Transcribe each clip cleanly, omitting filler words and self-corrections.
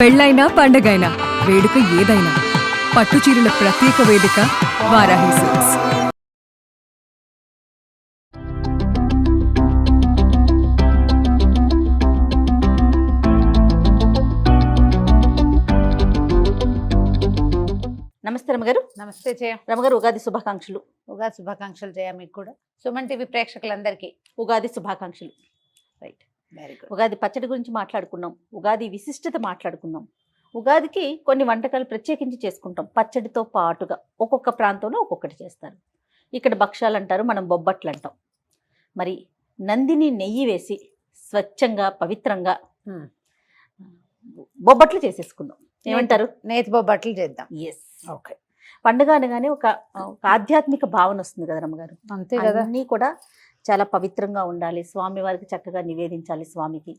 పెళ్ళైనా పండగైనా వేడుక ఏదైనా పట్టుచీరల ప్రత్యేక వేదిక వారాహి సిల్క్స్. నమస్తే రమగారు. నమస్తే జయ. రమగారు, ఉగాది శుభాకాంక్షలు. ఉగాది శుభాకాంక్షలు జయ. మీకు కూడా సుమన్ టీవీ ప్రేక్షకులందరికీ ఉగాది శుభాకాంక్షలు. Right, very good. ఉగాది పచ్చడి గురించి మాట్లాడుకున్నాం, ఉగాది విశిష్టత మాట్లాడుకున్నాం. ఉగాదికి కొన్ని వంటకాలు ప్రత్యేకించి చేసుకుంటాం. పచ్చడితో పాటుగా ఒక్కొక్క ప్రాంతంలో ఒక్కొక్కటి చేస్తారు. ఇక్కడ భక్ష్యాలు అంటారు, మనం బొబ్బట్లు అంటాం. మరి నందిని నెయ్యి వేసి స్వచ్ఛంగా పవిత్రంగా బొబ్బట్లు చేసేసుకుందాం. ఏమంటారు? నేతి బొబ్బట్లు చేద్దాం. ఎస్. ఓకే. పండుగ అనగానే ఒక ఆధ్యాత్మిక భావన వస్తుంది కదా రమ్మగారు. అంతే కదా. అన్నీ కూడా చాలా పవిత్రంగా ఉండాలి, స్వామి వారికి చక్కగా నివేదించాలి, స్వామికి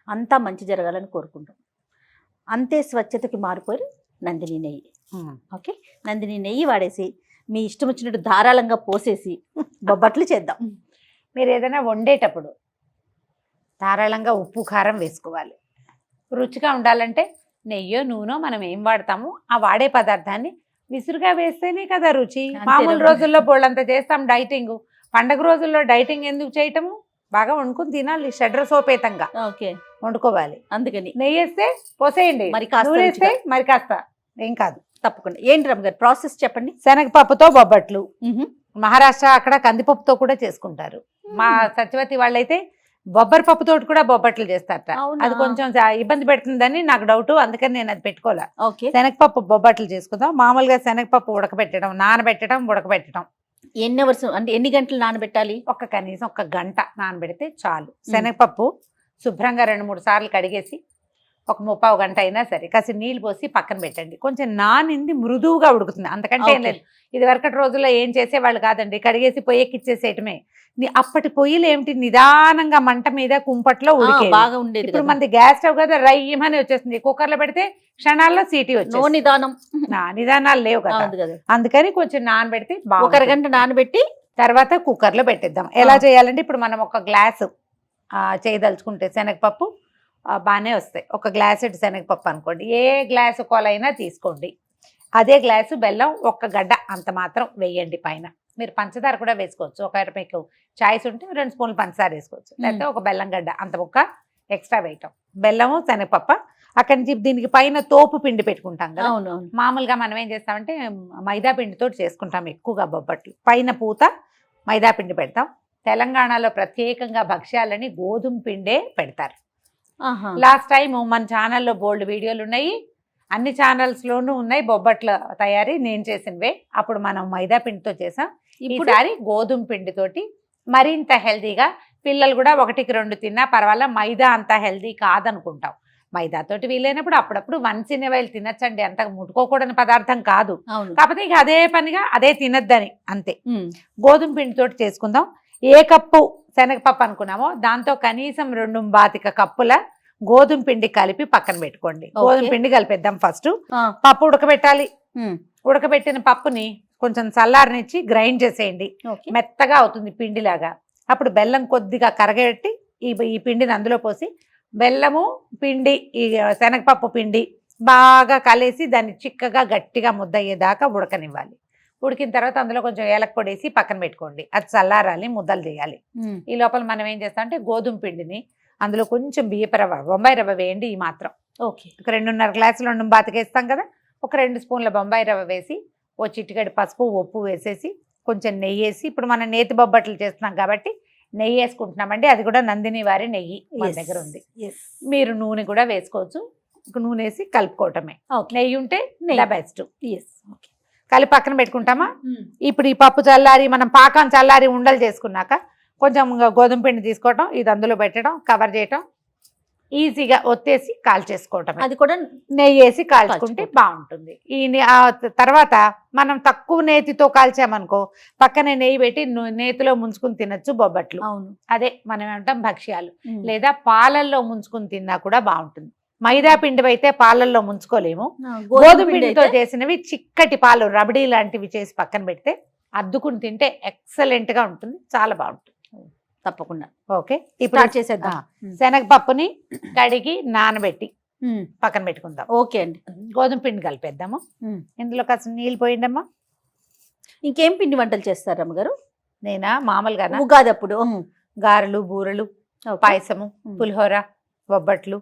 అంతా మంచి జరగాలని కోరుకుంటాం. అంతే స్వచ్ఛతకి మారిపోయి నందిని నెయ్యి. ఓకే, నందిని నెయ్యి వాడేసి మీ ఇష్టం వచ్చినట్టు ధారాళంగా పోసేసి బొబ్బట్లు చేద్దాం. మీరు ఏదైనా వండేటప్పుడు ధారాళంగా ఉప్పు కారం వేసుకోవాలి. రుచిగా ఉండాలంటే నెయ్యో నూనె మనం ఏం వాడతామో ఆ వాడే పదార్థాన్ని విసురుగా వేస్తేనే కదా రుచి. మామూలు రోజుల్లో బోళ్ళంతా చేస్తాం డైటింగ్. పండగ రోజుల్లో డైటింగ్ ఎందుకు చేయటము? బాగా వండుకుని తినాలి, షడ్రసోపేతంగా ఓకే వండుకోవాలి. అందుకని నెయ్యి వేస్తే పోసేయండి, మరి కాస్త నూనె వేస్తే మరి కాస్త ఏం కాదు. తప్పకుండా. ఏంటి రమ్మగారు ప్రాసెస్ చెప్పండి. శనగపప్పుతో బొబ్బట్లు. మహారాష్ట్ర అక్కడ కందిపప్పుతో కూడా చేసుకుంటారు. మా సత్యవతి వాళ్ళైతే బొబ్బరి పప్పుతో కూడా బొబ్బట్లు చేస్తారట. అది కొంచెం ఇబ్బంది పెడుతుందని నాకు డౌట్, అందుకని నేను అది పెట్టుకోలే. శనగపప్పు బొబ్బట్లు చేసుకుందాం. మామూలుగా శనగపప్పు ఉడకబెట్టడం, నానబెట్టడం, ఉడకబెట్టడం. ఎన్ని అవర్స్ అంటే ఎన్ని గంటలు నానబెట్టాలి? కనీసం 1 గంట నానబెడితే చాలు. శనగపప్పు శుభ్రంగా 2-3 సార్లు కడిగేసి 1 గంట అయినా సరే కాసి నీళ్ళు పోసి పక్కన పెట్టండి. కొంచెం నానింది మృదువుగా ఉడుకుతుంది, అంతకంటే ఏం లేదు. ఇది వరకటి రోజుల్లో ఏం చేసేవాళ్ళు కాదండి, కడిగేసి పొయ్యికిచ్చేసేయటమే. అప్పటి పొయ్యిలు ఏమిటి, నిదానంగా మంట మీద కుంపట్లో ఉడికే బాగా ఉండేది. ఇప్పుడు మనది గ్యాస్ స్టవ్ కదా, రయ్యమని వచ్చేస్తుంది. కుక్కర్లో పెడితే క్షణాల్లో సీటీ వచ్చేస్తుంది. నిదానాలు లేవు కదా, అందుకని కొంచెం నానబెడితే 1 గంట నానబెట్టి తర్వాత కుక్కర్లో పెట్టిద్దాం. ఎలా చేయాలంటే ఇప్పుడు మనం 1 గ్లాసు చేయదలుచుకుంటే శనగపప్పు బాగానే వస్తాయి. 1 గ్లాసు శనగపప్పు అనుకోండి, ఏ గ్లాసు కొలైనా తీసుకోండి. అదే గ్లాసు బెల్లం, 1 గడ్డ అంత మాత్రం వేయండి. పైన మీరు పంచదార కూడా వేసుకోవచ్చు. ఒకవేళ మీకు చాయిస్ ఉంటే 2 స్పూన్లు పంచదార వేసుకోవచ్చు, లేకపోతే 1 బెల్లం గడ్డ అంత ముక్క ఎక్స్ట్రా వేయటం. బెల్లము శనగపప్పు. అక్కడి నుంచి దీనికి పైన తోపు పిండి పెట్టుకుంటాం కదా. మామూలుగా మనం ఏం చేస్తామంటే మైదా పిండితో చేసుకుంటాం ఎక్కువగా బొబ్బట్లు. పైన పూత మైదా పిండి పెడతాం. తెలంగాణలో ప్రత్యేకంగా భక్ష్యాలని గోధుమ పిండే పెడతారు. లాస్ట్ టైం మన ఛానల్లో బోల్డ్ వీడియోలు ఉన్నాయి, అన్ని ఛానల్స్లోనూ ఉన్నాయి బొబ్బట్ల తయారీ నేను చేసినవే. అప్పుడు మనం మైదా పిండితో చేసాం. ఈసారి గోధుమ పిండితోటి మరింత హెల్తీగా, పిల్లలు కూడా 1-2 తిన్నా పర్వాలా. మైదా అంత హెల్తీ కాదనుకుంటాం. మైదాతోటి వీలైనప్పుడు అప్పుడప్పుడు 1 ఇన్ ఎ వైల్ తినచ్చండి, అంత ముట్టుకోకూడని పదార్థం కాదు. కాకపోతే ఇక అదే పనిగా అదే తినద్దని అంతే. గోధుమ పిండితోటి చేసుకుందాం. ఏ కప్పు శనగపప్పు అనుకున్నామో దాంతో కనీసం 2 కప్పుల గోధుమ పిండి కలిపి పక్కన పెట్టుకోండి. గోధుమ పిండి కలిపేద్దాం. ఫస్ట్ పప్పు ఉడకబెట్టాలి. ఉడకబెట్టిన పప్పుని కొంచెం చల్లారనిచ్చి గ్రైండ్ చేసేయండి, మెత్తగా అవుతుంది పిండిలాగా. అప్పుడు బెల్లం కొద్దిగా కరగబెట్టి ఈ పిండిని అందులో పోసి బెల్లము పిండి ఈ శనగపప్పు పిండి బాగా కలిసి దాన్ని చిక్కగా గట్టిగా ముద్దయ్యేదాకా ఉడకనివ్వాలి. ఉడికిన తర్వాత అందులో కొంచెం ఏలక పొడి వేసి పక్కన పెట్టుకోండి. అది చల్లారాలి, ముద్దలు చేయాలి. ఈ లోపల మనం ఏం చేస్తామంటే గోధుమ పిండిని అందులో కొంచెం బియ్యపు రవ్వ, బొంబాయి రవ్వ వేయండి. ఈ మాత్రం ఒక 2.5 గ్లాసులు వేస్తాం కదా, 2 స్పూన్ల బొంబాయి రవ్వ వేసి చిటికెడు పసుపు, ఉప్పు వేసేసి కొంచెం నెయ్యి వేసి, ఇప్పుడు మనం నేతి బొబ్బట్లు చేస్తున్నాం కాబట్టి నెయ్యి వేసుకుంటున్నామండి. అది కూడా నందిని వారి నెయ్యి మన దగ్గర ఉంది. మీరు నూనె కూడా వేసుకోవచ్చు. నూనె వేసి కలుపుకోవటమే. నెయ్యి ఉంటే బెస్ట్. కలిపి పక్కన పెట్టుకుంటామా. ఇప్పుడు ఈ పప్పు చల్లారి, మనం పాకం చల్లారి ఉండలు చేసుకున్నాక కొంచెం గోధుమ పిండి తీసుకోవటం, ఇది అందులో పెట్టడం, కవర్ చేయటం, ఈజీగా ఒత్తేసి కాల్చేసుకోవటం. అది కూడా నెయ్యి వేసి కాల్చుకుంటే బాగుంటుంది. తర్వాత మనం తక్కువ నేతితో కాల్చామనుకో పక్కనే నెయ్యి పెట్టి నేతిలో ముంచుకుని తినచ్చు బొబ్బట్లు. అదే మనం ఏమంటాం భక్ష్యాలు. లేదా పాలల్లో ముంచుకుని తిన్నా కూడా బాగుంటుంది. మైదా పిండి అయితే పాలల్లో ముంచుకోలేము. గోధుమ పిండితో చేసినవి చిక్కటి పాలు, రబడీ లాంటివి చేసి పక్కన పెడితే అద్దుకుని తింటే ఎక్సలెంట్ గా ఉంటుంది, చాలా బాగుంటుంది. తప్పకుండా. ఓకే, ఇప్పుడు చేసేద్దాం. శనగపప్పుని కడిగి నానబెట్టి పక్కన పెట్టుకుందాం. ఓకే అండి. గోధుమ పిండి కలిపేద్దాము. ఇందులో కాస్త నీళ్ళు పోయిండమ్మా. ఇంకేం పిండి వంటలు చేస్తారు రమ్మగారు నేనా మామూలుగా ఉగాది అప్పుడు? గారెలు, బూరెలు, పాయసము, పులిహోర, బొబ్బట్లు,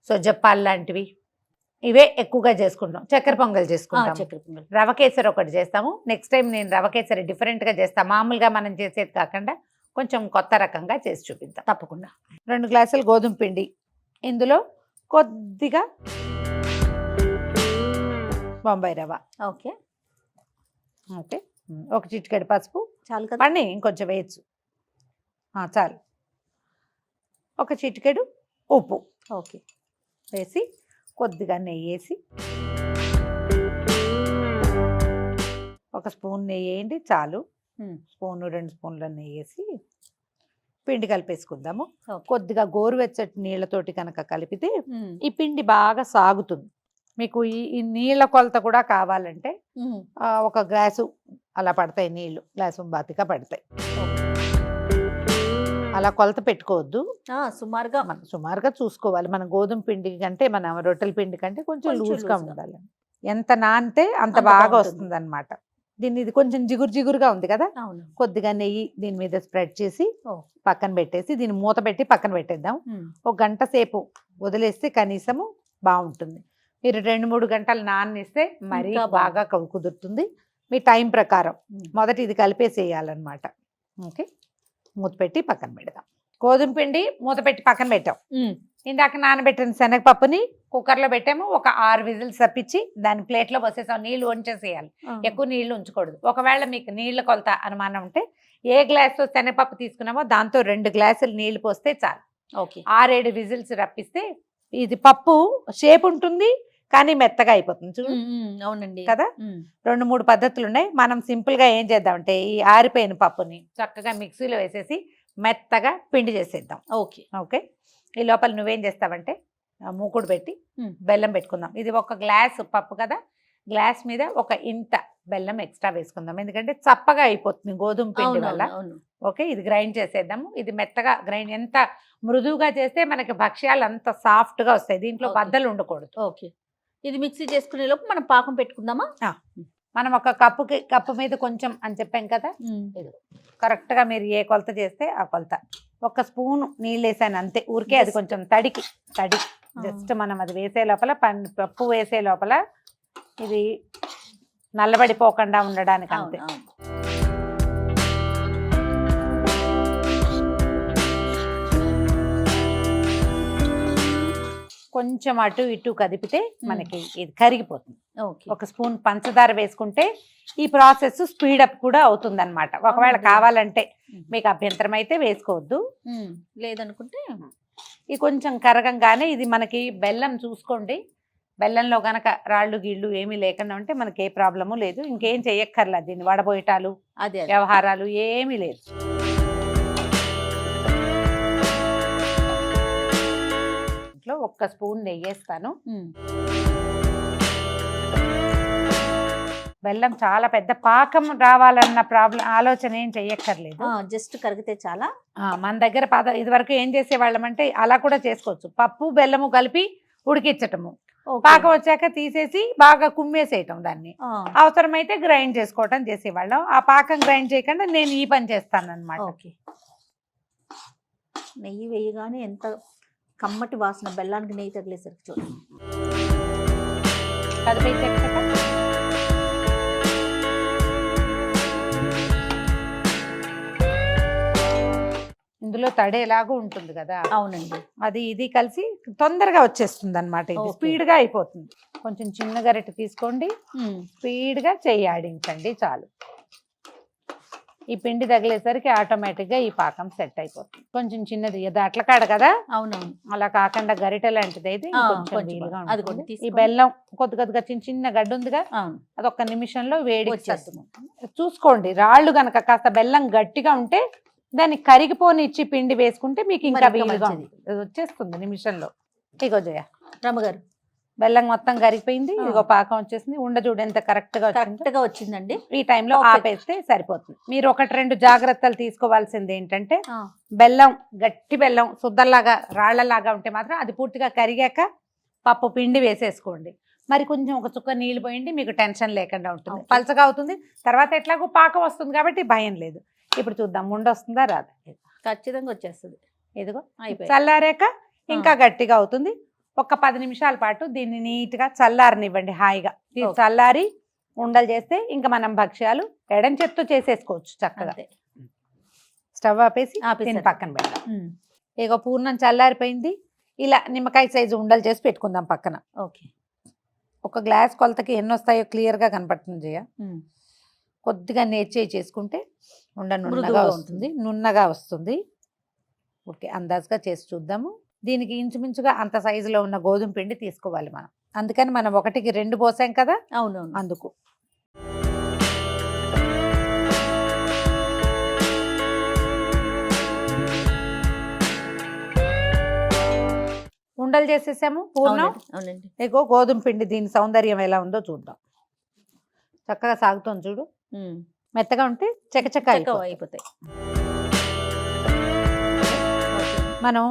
సొజ్జప్పాలు లాంటివి ఇవే ఎక్కువగా చేసుకుంటాం. చక్కెర పొంగల్ చేసుకుంటాం. చక్కెర పొంగల్, రవ కేసరి ఒకటి చేస్తాము. నెక్స్ట్ టైం నేను రవ కేసరి డిఫరెంట్గా చేస్తాను. మామూలుగా మనం చేసేది కాకుండా కొంచెం కొత్త రకంగా చేసి చూపిద్దాం. తప్పకుండా. 2 గ్లాసులు గోధుమ పిండి, ఇందులో కొద్దిగా బొంబాయి రవ, ఓకే ఓకే, ఒక చిటికెడు పసుపు చాలు కదా. పండి ఇంకొంచెం వేయచ్చు, చాలు. ఒక చిటికెడు ఉప్పు ఓకే వేసి కొద్దిగా నెయ్యి వేసి, ఒక స్పూన్ నెయ్యి వేయండి చాలు. స్పూను 2 స్పూన్ల నెయ్యి వేసి పిండి కలిపేసుకుందాము. కొద్దిగా గోరువెచ్చటి నీళ్ళతోటి కనుక కలిపితే ఈ పిండి బాగా సాగుతుంది. మీకు ఈ నీళ్ళ కొలత కూడా కావాలంటే ఒక గ్లాసు అలా పడతాయి నీళ్లు, గ్లాసు బాతిగా పడతాయి. అలా కొలత పెట్టుకోవద్దు, సుమారుగా చూసుకోవాలి. మన గోధుమ పిండి కంటే మన రొట్టెల పిండి కంటే కొంచెం లూజ్గా ఉండాలి. ఎంత నానితే అంత బాగా వస్తుంది అనమాట. దీన్ని ఇది కొంచెం జిగురుగా ఉంది కదా, కొద్దిగా నెయ్యి దీని మీద స్ప్రెడ్ చేసి పక్కన పెట్టేసి దీన్ని మూత పెట్టి పక్కన పెట్టేద్దాం. ఒక గంట సేపు వదిలేస్తే కనీసము బాగుంటుంది. మీరు 2-3 గంటలు నాననిస్తే మరీ బాగా కుదురుతుంది. మీ టైం ప్రకారం మొదట ఇది కలిపేసేయాలన్నమాట. ఓకే, మూత పెట్టి పక్కన పెడదాం. గోధుమ పిండి మూత పెట్టి పక్కన పెట్టాం. ఇందాక నానబెట్టిన శనగపప్పుని కుక్కర్లో పెట్టాము. ఒక 6 విజిల్స్ తప్పించి దాని ప్లేట్లో పోసేసాం. నీళ్లు వంచేసేయాలి, ఎక్కువ నీళ్లు ఉంచకూడదు. ఒకవేళ మీకు నీళ్ళ కొలత అనుమానం ఉంటే ఏ గ్లాసు శనగపప్పు తీసుకున్నామో దాంతో 2 గ్లాసులు నీళ్లు పోస్తే చాలు. 6-7 విజిల్స్ రప్పిస్తే ఇది పప్పు షేప్ ఉంటుంది కానీ మెత్తగా అయిపోతుంది. చూడు, అవునండి కదా. 2-3 పద్ధతులు ఉన్నాయి. మనం సింపుల్ గా ఏం చేద్దామంటే ఈ ఆరిపోయిన పప్పుని చక్కగా మిక్సీలో వేసేసి మెత్తగా పిండి చేసేద్దాం. ఓకే, ఈ లోపల నువ్వేం చేస్తావంటే మూకుడు పెట్టి బెల్లం పెట్టుకుందాం. ఇది 1 గ్లాసు పప్పు కదా, గ్లాస్ మీద ఒక ఇంత బెల్లం ఎక్స్ట్రా వేసుకుందాం. ఎందుకంటే చప్పగా అయిపోతుంది గోధుమ పిండి వల్ల. ఓకే, ఇది గ్రైండ్ చేసేద్దాము. ఇది మెత్తగా గ్రైండ్, ఎంత మృదువుగా చేస్తే మనకి భక్ష్యాలు అంత సాఫ్ట్ గా వస్తాయి. దీంట్లో బద్దలు ఉండకూడదు. ఓకే, ఇది మిక్సీ చేసుకునే లోపు మనం పాకం పెట్టుకుందామా? మనం ఒక కప్పు మీద కొంచెం అని చెప్పాం కదా, ఇది కరెక్ట్ గా మీరు ఏ కొలత చేస్తే ఆ కొలత. 1 స్పూన్ నీళ్ళు వేసాను అంతే, ఊరికే. అది కొంచెం తడి జస్ట్ మనం అది వేసే లోపల, పప్పు వేసే లోపల ఇది నల్లబడిపోకుండా ఉండడానికి అంతే. కొంచెం అటు ఇటు కదిపితే మనకి ఇది కరిగిపోతుంది. 1 స్పూన్ పంచదార వేసుకుంటే ఈ ప్రాసెస్ స్పీడప్ కూడా అవుతుంది అనమాట. ఒకవేళ కావాలంటే మీకు అభ్యంతరం అయితే వేసుకోవద్దు, లేదనుకుంటే ఇది కొంచెం కరగంగానే ఇది మనకి బెల్లం చూసుకోండి. బెల్లంలో గనక రాళ్ళు గీళ్ళు ఏమీ లేకుండా ఉంటే మనకి ఏ ప్రాబ్లము లేదు. ఇంకేం చెయ్యక్కర్లా, దీన్ని వడబోయటాలు వ్యవహారాలు ఏమీ లేదు. ఇంట్లో 1 స్పూన్ నెయ్యి వేస్తాను. బెల్లం చాలా పెద్ద పాకం రావాలన్న ఆలోచన ఏం చెయ్యక్కర్లేదు, జస్ట్ కరిగితే చాలా. మన దగ్గర ఇది వరకు ఏం చేసేవాళ్ళం అంటే అలా కూడా చేసుకోవచ్చు. పప్పు బెల్లము కలిపి ఉడికించటము, పాకం వచ్చాక తీసేసి బాగా కుమ్మేసేయటం, దాన్ని అవసరమైతే గ్రైండ్ చేసుకోవటం చేసేవాళ్ళం. ఆ పాకం గ్రైండ్ చేయకుండా నేను ఈ పని చేస్తాను అనమాట. నెయ్యి వేయగానే ఎంత కమ్మటి వాసన, బెల్లానికి నెయ్యి తగిలేసరికి చూడండి. ఇందులో తడి ఎలాగూ ఉంటుంది కదా. అవునండి, అది ఇది కలిసి తొందరగా వచ్చేస్తుంది అనమాట. ఇది స్పీడ్ గా అయిపోతుంది. కొంచెం చిన్న గరిటె తీసుకోండి, స్పీడ్ గా చెయ్యి ఆడించండి చాలు. ఈ పిండి తగిలేసరికి ఆటోమేటిక్ గా ఈ పాకం సెట్ అయిపోతుంది. కొంచెం చిన్నది అట్ల కాడ కదా, అవునవును, అలా కాకుండా గరిటె లాంటిది అయితే వీలుగా ఉంటుంది. ఈ బెల్లం కొద్దిగా చిన్న గడ్డ ఉందిగా, అది 1 నిమిషంలో వేడి చూసుకోండి. రాళ్ళు గనక కాస్త బెల్లం గట్టిగా ఉంటే దాన్ని కరిగిపోనిచ్చి పిండి వేసుకుంటే మీకు ఇంకా వీలుగా వచ్చేస్తుంది నిమిషంలో. ఇగో జయ రమ్మగారు, బెల్లం మొత్తం కరిగిపోయింది. ఇదిగో పాకం వచ్చేసింది. ఉండ చూడు ఎంత కరెక్ట్ గా వచ్చిందండి. ఈ టైంలో ఆపేస్తే సరిపోతుంది. మీరు 1-2 జాగ్రత్తలు తీసుకోవాల్సింది ఏంటంటే, బెల్లం గట్టి బెల్లం శుద్ధలాగా రాళ్లలాగా ఉంటే మాత్రం అది పూర్తిగా కరిగాక పప్పు పిండి వేసేసుకోండి. మరి కొంచెం ఒక చుక్క నీళ్ళు పోయండి, మీకు టెన్షన్ లేకుండా ఉంటుంది. Okay. పలచగా అవుతుంది, తర్వాత ఎట్లాగో పాకం వస్తుంది కాబట్టి భయం లేదు. ఇప్పుడు చూద్దాం ముండ వస్తుందా రాదా. ఖచ్చితంగా వచ్చేస్తుంది. ఇదిగో అయిపోయి చల్లారాక ఇంకా గట్టిగా అవుతుంది. ఒక 10 నిమిషాల పాటు దీన్ని నీట్గా చల్లారనివ్వండి హాయిగా. ఇది Okay. చల్లారి ఉండలు చేస్తే ఇంకా మనం భక్ష్యాలు ఎడం చేత్తో చేసేసుకోవచ్చు చక్కగా. అంతే. స్టవ్ ఆపేసి ఆపేసారు. దీన్ని పక్కన పెడదాం. ఇక పూర్ణం చల్లారిపోయింది. ఇలా నిమ్మకాయ సైజు ఉండలు చేసి పెట్టుకుందాం పక్కన. ఓకే. ఒక గ్లాస్ కొలతకి ఎన్ని వస్తాయో క్లియర్గా కనపడుతుంది జయ. కొద్దిగా నేర్చేయి చేసుకుంటే ఉండ నున్నగా మృదువుగా వస్తుంది, నున్నగా వస్తుంది. ఓకే, అందాజుగా చేసి చూద్దాము. దీనికి ఇంచుమించుగా అంత సైజులో ఉన్న గోధుమ పిండి తీసుకోవాలి మనం. అందుకని మనం 1కి 2 పోసాం కదా, అవునవును. అందుకు. ఉండలు చేసేసాము పూర్ణం. అవునండి. ఇగో గోధుమ పిండి, దీని సౌందర్యం ఎలా ఉందో చూద్దాం. చక్కగా సాగుతుంది చూడు. మెత్తగా ఉంటే చకచక అయిపోతాయి. మనం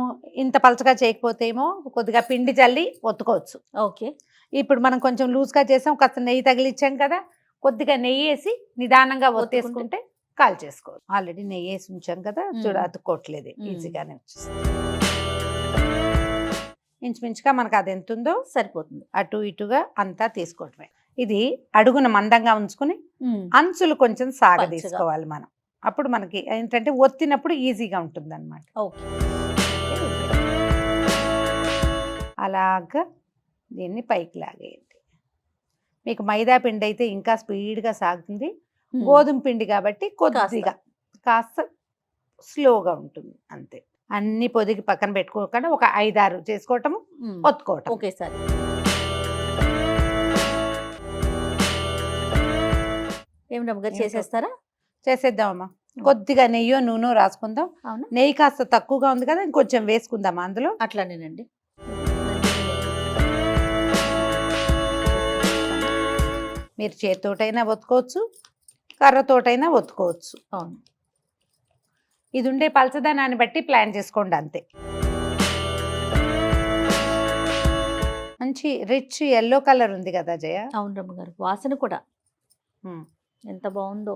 ఇంత పలచగా చేయకపోతే ఏమో కొద్దిగా పిండి చల్లి ఒత్తుకోవచ్చు. ఓకే. ఇప్పుడు మనం కొంచెం లూజ్గా చేసాం, కాస్త నెయ్యి తగిలిచ్చాం కదా, కొద్దిగా నెయ్యి వేసి నిదానంగా ఒత్తేసుకుంటే కాల్ చేసుకోవచ్చు. ఆల్రెడీ నెయ్యి వేసి ఉంచాం కదా, చూడ అతుక్కోవట్లేదు, ఈజీగానే వచ్చేస్తుంది. ఇంచుమించుగా మనకు అది ఎంత ఉందో సరిపోతుంది. అటు ఇటుగా అంతా తీసుకోవటమే. ఇది అడుగున మందంగా ఉంచుకుని అంచులు కొంచెం సాగదీసుకోవాలి మనం. అప్పుడు మనకి ఏంటంటే ఒత్తినప్పుడు ఈజీగా ఉంటుంది అనమాట. ఓకే. అలాగా దీన్ని పైకి లాగేయండి. మీకు మైదా పిండి అయితే ఇంకా స్పీడ్గా సాగుతుంది. గోధుమ పిండి కాబట్టి కొద్దిగా కాస్త స్లోగా ఉంటుంది అంతే. అన్ని పొదిగి పక్కన పెట్టుకోకుండా ఒక 5-6 చేసుకోవటము, ఒత్తుకోవటం. Okay sir. ఏం రమ్మగారు చేసేస్తారా? చేసేద్దామమ్మా. కొద్దిగా నెయ్యో నూనె రాసుకుందాం. అవునా? నెయ్యి కాస్త తక్కువగా ఉంది కదా, ఇంకొంచెం వేసుకుందాం అందులో. అట్లానేనండి. మీరు చేతితోటైనా ఒత్తుకోవచ్చు, కర్రతోటైనా ఒత్తుకోవచ్చు. అవును. ఇది ఉండే పలచదనాన్ని బట్టి ప్లాన్ చేసుకోండి అంతే. మంచి రిచ్ ఎల్లో కలర్ ఉంది కదా జయ. అవును రమ్మగారు. వాసన కూడా ఎంత బాగుందో.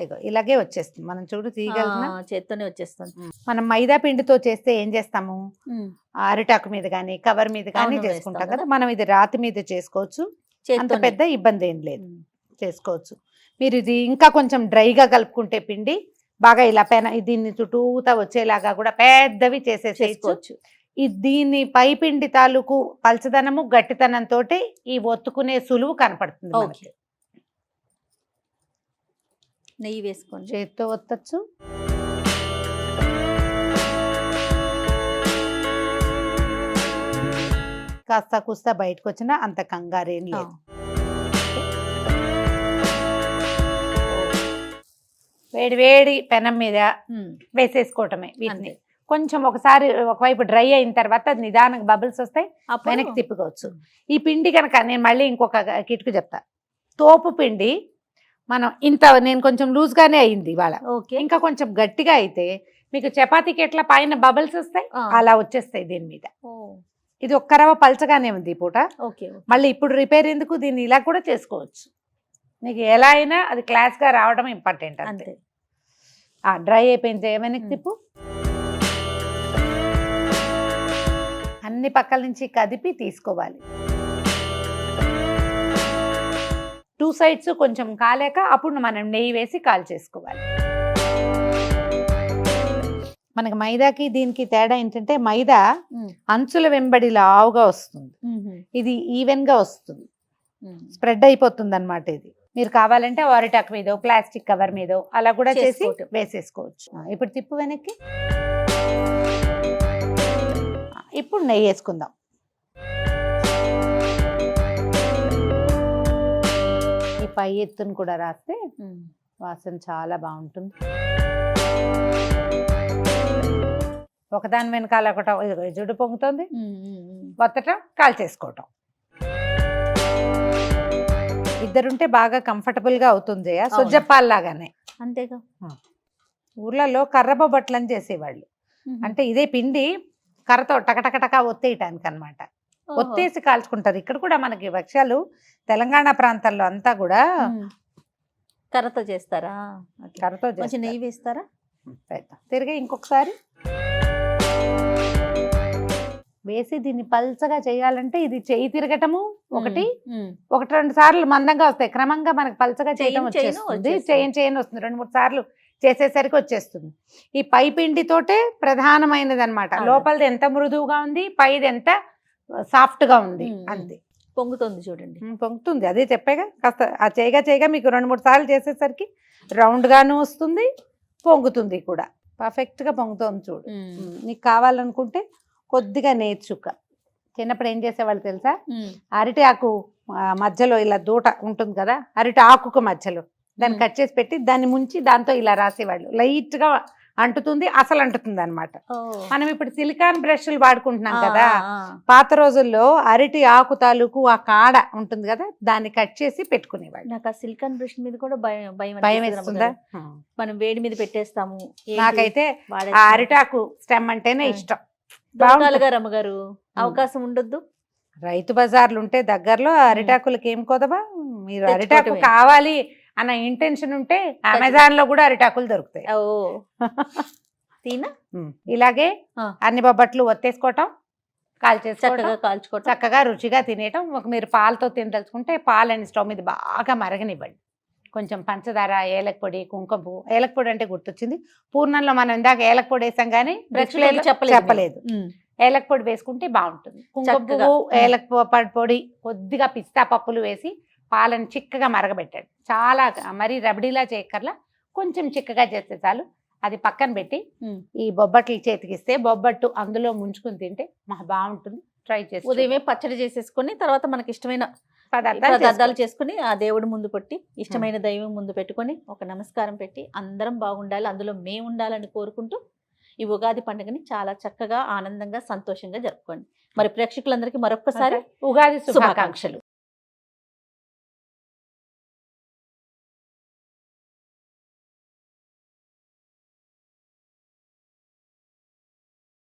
ఇగో ఇలాగే వచ్చేస్తుంది. మనం చూడు తీయగలిగిన చేత్తోనే వచ్చేస్తుంది. మనం మైదా పిండితో చేస్తే ఏం చేస్తాము, అరిటాకు మీద కానీ కవర్ మీద కానీ అవును, చేసుకుంటాం వేస్తాం కదా. కదా. మనం ఇది రాతి మీద చేసుకోవచ్చు, అంత చేత్తోనే. పెద్ద ఇబ్బంది ఏం లేదు, చేసుకోవచ్చు. మీరు ఇది ఇంకా కొంచెం డ్రైగా కలుపుకుంటే పిండి బాగా ఇలా దీన్ని చుట్టూతా వచ్చేలాగా కూడా పెద్దవి చేసేసుకోవచ్చు. దీని పై పిండి తాలూకు పలచదనము గట్టితనంతో ఈ ఒత్తుకునే సులువు కనపడుతుంది మనకి. నెయ్యి వేసుకోండి. చేతితో ఒత్తచ్చు, కాస్త కూస్తా బయటకు వచ్చినా అంత కంగారేం లేదు. వేడి వేడి పెనం మీద వేసేసుకోవటమే వీటిని. కొంచెం ఒకసారి ఒకవైపు డ్రై అయిన తర్వాత నిదానంగా బబుల్స్ వస్తాయి, వెనక్కి తిప్పుకోవచ్చు. ఈ పిండి కనుక నేను మళ్ళీ ఇంకొక కిటుకు చెప్తా. తోపు పిండి మనం నేను కొంచెం లూజ్గానే అయింది ఇవాళ. ఇంకా కొంచెం గట్టిగా అయితే మీకు చపాతీకి ఎట్లా పైన బబుల్స్ వస్తాయి అలా వచ్చేస్తాయి దీని మీద. ఇది ఒక్క రవ్వ పలచగానే ఉంది ఈ పూట. మళ్ళీ ఇప్పుడు రిపేర్ ఎందుకు, దీన్ని ఇలా కూడా చేసుకోవచ్చు. నీకు ఎలా అయినా అది క్లాస్గా రావడం ఇంపార్టెంట్ అంతే. డ్రై అయిపోయింది, వెనక్కి తిప్పు. అన్ని పక్కల నుంచి కదిపి తీసుకోవాలి. 2 సైడ్స్ కొంచెం కాలేక అప్పుడు మనం నెయ్యి వేసి కాల్ చేసుకోవాలి. మనకి మైదాకి దీనికి తేడా ఏంటంటే మైదా అంచుల వెంబడి లావుగా వస్తుంది, ఇది ఈవెన్ గా వస్తుంది, స్ప్రెడ్ అయిపోతుంది అన్నమాట. ఇది మీరు కావాలంటే అరిటాకు మీదో ప్లాస్టిక్ కవర్ మీదో అలా కూడా చేసి వేసేసుకోవచ్చు. ఇప్పుడు తిప్పు వెనక్కి. ఇప్పుడు నెయ్యి వేసుకుందాం. ఈ పై ఎత్తును కూడా రాస్తే వాసన చాలా బాగుంటుంది. ఒకదాని వెనకాల ఒకటి జుడు పొంగుతుంది, వత్తటం కాల్ చేసుకోవటం. ఇద్దరుంటే బాగా కంఫర్టబుల్ గా అవుతుంది. సుజ్జప్పాల్లాగానే అంతేగా. ఊర్లలో కర్ర బొబ్బట్లని చేసేవాళ్ళు. అంటే ఇదే పిండి కర్రతో టకటకటక ఒత్తేయటానికి అనమాట. ఒత్తేసి కాల్చుకుంటారు. ఇక్కడ కూడా మనకి భక్ష్యాలు తెలంగాణ ప్రాంతాల్లో అంతా కూడా కర్రతో చేస్తారా? కర్రతో కొంచెం చేస్తారు. నెయ్యి వేస్తారా? తిరిగి ఇంకొకసారి వేసి దీన్ని పల్చగా చేయాలంటే ఇది చేయి తిరగటము ఒకటి 1-2 సార్లు మందంగా వస్తాయి. క్రమంగా మనకు పల్చగా చేయడం వచ్చేస్తుంది. చేయని వస్తుంది. 2-3 సార్లు చేసేసరికి వచ్చేస్తుంది. ఈ పై పిండితోటే ప్రధానమైనది అనమాట. లోపలిది ఎంత మృదువుగా ఉంది, పైది ఎంత సాఫ్ట్ గా ఉంది, అంతే. పొంగుతుంది చూడండి. పొంగుతుంది, అదే చెప్పాగా. కాస్త ఆ చేయగా మీకు 2-3 సార్లు చేసేసరికి రౌండ్ గాను వస్తుంది, పొంగుతుంది కూడా. పర్ఫెక్ట్ గా పొంగుతుంది చూడు. నీకు కావాలనుకుంటే కొద్దిగా నేర్చుక. చిన్నప్పుడు ఏం చేసేవాళ్ళు తెలుసా, అరటి ఆకు మధ్యలో ఇలా దూట ఉంటుంది కదా, అరటి ఆకుకు మధ్యలో దాన్ని కట్ చేసి పెట్టి దాన్ని ముంచి దాంతో ఇలా రాసేవాళ్ళు. లైట్ గా అంటుతుంది, అసలు అంటుతుంది అనమాట. మనం ఇప్పుడు సిలికాన్ బ్రష్లు వాడుకుంటున్నాం కదా, పాత రోజుల్లో అరటి ఆకు తాలూకు ఆ కాడ ఉంటుంది కదా, దాన్ని కట్ చేసి పెట్టుకునేవాళ్ళు. నాకు ఆ సిలికాన్ బ్రష్ మీద కూడా భయం వేస్తుందా? మనం వేడి మీద పెట్టేస్తాము. నాకైతే ఆ అరిటాకు స్టెమ్ అంటేనే ఇష్టం. దొరకాలిగా రమ్మగారు, అవకాశం ఉండొద్దు. రైతు బజార్లు ఉంటే దగ్గరలో అరిటాకులకి ఏం కొదవా. మీరు అరిటాకు కావాలి అన్న ఇంటెన్షన్ ఉంటే అమెజాన్ లో కూడా అరిటాకులు దొరుకుతాయి. తీనా ఇలాగే అన్ని బొబ్బట్లు ఒత్తేసుకోవటం, కాల్చుకోవటం, చక్కగా రుచిగా తినేయటం. మీరు పాలతో తినదలుచుకుంటే పాలని స్టవ్ మీద బాగా మరగనివ్వండి. కొంచెం పంచదార, ఏలక పొడి, కుంకుమ పువ్వు. ఏలక పొడి అంటే గుర్తొచ్చింది, పూర్ణంలో మనం ఇందాక ఏలక పొడి వేసాం కానీ చెప్పలేదు. ఏలక పొడి వేసుకుంటే బాగుంటుంది. కుంకుమ పువ్వు, ఏలక పొడి, కొద్దిగా పిస్తా పప్పులు వేసి పాలను చిక్కగా మరగబెట్టాడు. చాలా మరీ రబడీలా చేయక్కర్లా, కొంచెం చిక్కగా చేస్తే చాలు. అది పక్కన పెట్టి ఈ బొబ్బట్లు చేతికిస్తే బొబ్బట్టు అందులో ముంచుకుని తింటే బాగుంటుంది. ట్రై చేసి ఉదయమే పచ్చడి చేసేసుకుని తర్వాత మనకి ఇష్టమైన పదార్థాలు చేసుకుని ఆ దేవుడి ముందు పెట్టి, ఇష్టమైన దైవం ముందు పెట్టుకొని ఒక నమస్కారం పెట్టి అందరం బాగుండాలి, అందులో మేము ఉండాలని కోరుకుంటూ ఈ ఉగాది పండుగని చాలా చక్కగా, ఆనందంగా, సంతోషంగా జరుపుకోండి. మరి ప్రేక్షకులందరికీ మరొక్కసారి ఉగాది శుభాకాంక్షలు.